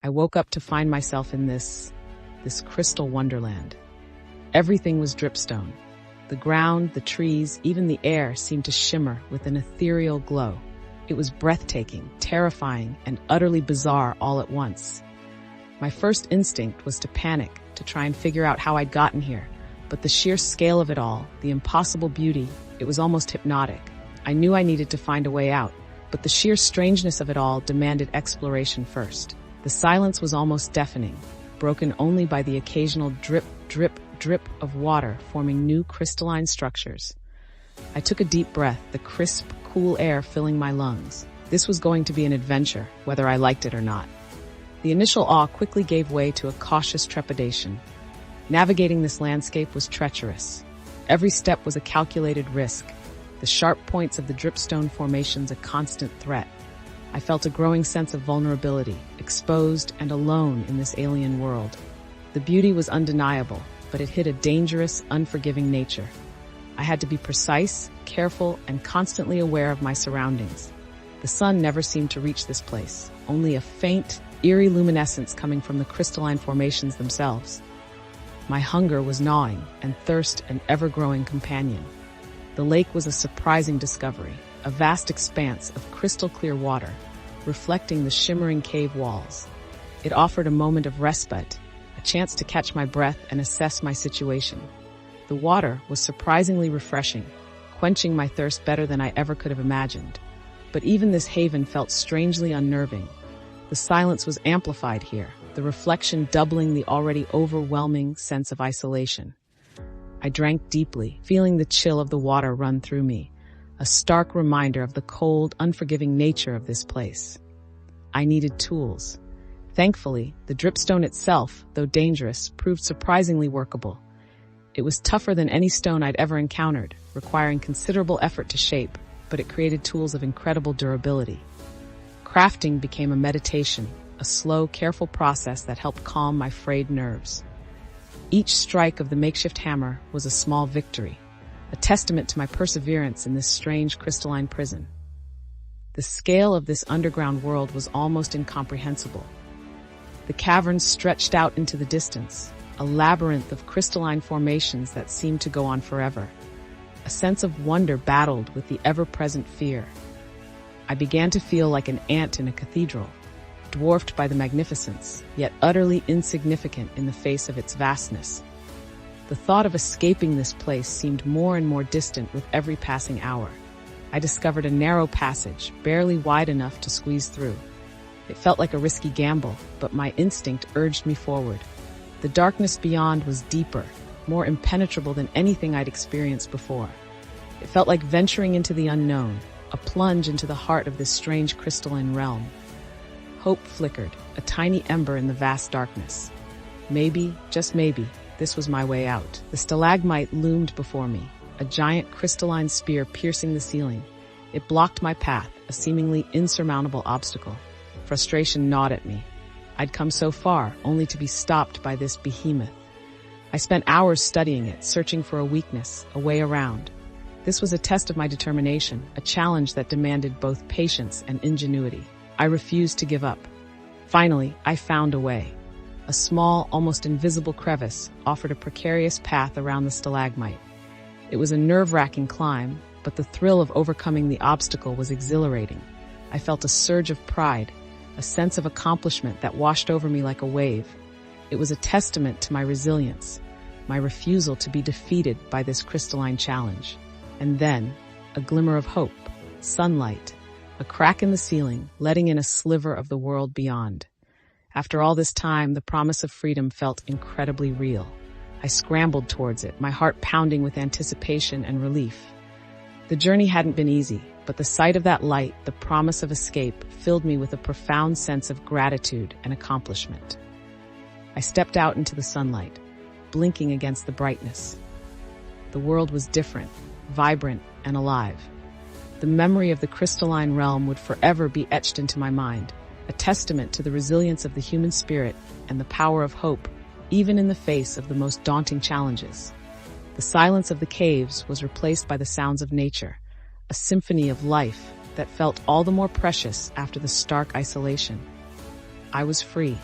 I woke up to find myself in this crystal wonderland. Everything was dripstone. The ground, the trees, even the air seemed to shimmer with an ethereal glow. It was breathtaking, terrifying, and utterly bizarre all at once. My first instinct was to panic, to try and figure out how I'd gotten here. But the sheer scale of it all, the impossible beauty, it was almost hypnotic. I knew I needed to find a way out, but the sheer strangeness of it all demanded exploration first. The silence was almost deafening, broken only by the occasional drip, drip, drip of water forming new crystalline structures. I took a deep breath, the crisp, cool air filling my lungs. This was going to be an adventure, whether I liked it or not. The initial awe quickly gave way to a cautious trepidation. Navigating this landscape was treacherous. Every step was a calculated risk, the sharp points of the dripstone formations a constant threat. I felt a growing sense of vulnerability, exposed and alone in this alien world. The beauty was undeniable, but it hid a dangerous, unforgiving nature. I had to be precise, careful, and constantly aware of my surroundings. The sun never seemed to reach this place, only a faint, eerie luminescence coming from the crystalline formations themselves. My hunger was gnawing, and thirst an ever-growing companion. The lake was a surprising discovery, a vast expanse of crystal-clear water, reflecting the shimmering cave walls. It offered a moment of respite, a chance to catch my breath and assess my situation. The water was surprisingly refreshing, quenching my thirst better than I ever could have imagined. But even this haven felt strangely unnerving. The silence was amplified here, the reflection doubling the already overwhelming sense of isolation. I drank deeply, feeling the chill of the water run through me, a stark reminder of the cold, unforgiving nature of this place. I needed tools. Thankfully, the dripstone itself, though dangerous, proved surprisingly workable. It was tougher than any stone I'd ever encountered, requiring considerable effort to shape, but it created tools of incredible durability. Crafting became a meditation, a slow, careful process that helped calm my frayed nerves. Each strike of the makeshift hammer was a small victory, a testament to my perseverance in this strange crystalline prison. The scale of this underground world was almost incomprehensible. The caverns stretched out into the distance, a labyrinth of crystalline formations that seemed to go on forever. A sense of wonder battled with the ever-present fear. I began to feel like an ant in a cathedral, dwarfed by the magnificence, yet utterly insignificant in the face of its vastness. The thought of escaping this place seemed more and more distant with every passing hour. I discovered a narrow passage, barely wide enough to squeeze through. It felt like a risky gamble, but my instinct urged me forward. The darkness beyond was deeper, more impenetrable than anything I'd experienced before. It felt like venturing into the unknown, a plunge into the heart of this strange crystalline realm. Hope flickered, a tiny ember in the vast darkness. Maybe, just maybe, this was my way out. The stalagmite loomed before me, a giant crystalline spear piercing the ceiling. It blocked my path, a seemingly insurmountable obstacle. Frustration gnawed at me. I'd come so far, only to be stopped by this behemoth. I spent hours studying it, searching for a weakness, a way around. This was a test of my determination, a challenge that demanded both patience and ingenuity. I refused to give up. Finally, I found a way. A small, almost invisible crevice offered a precarious path around the stalagmite. It was a nerve-wracking climb, but the thrill of overcoming the obstacle was exhilarating. I felt a surge of pride, a sense of accomplishment that washed over me like a wave. It was a testament to my resilience, my refusal to be defeated by this crystalline challenge. And then, a glimmer of hope, sunlight, a crack in the ceiling, letting in a sliver of the world beyond. After all this time, the promise of freedom felt incredibly real. I scrambled towards it, my heart pounding with anticipation and relief. The journey hadn't been easy, but the sight of that light, the promise of escape, filled me with a profound sense of gratitude and accomplishment. I stepped out into the sunlight, blinking against the brightness. The world was different, vibrant, and alive. The memory of the crystalline realm would forever be etched into my mind, a testament to the resilience of the human spirit and the power of hope, even in the face of the most daunting challenges. The silence of the caves was replaced by the sounds of nature, a symphony of life that felt all the more precious after the stark isolation. I was free.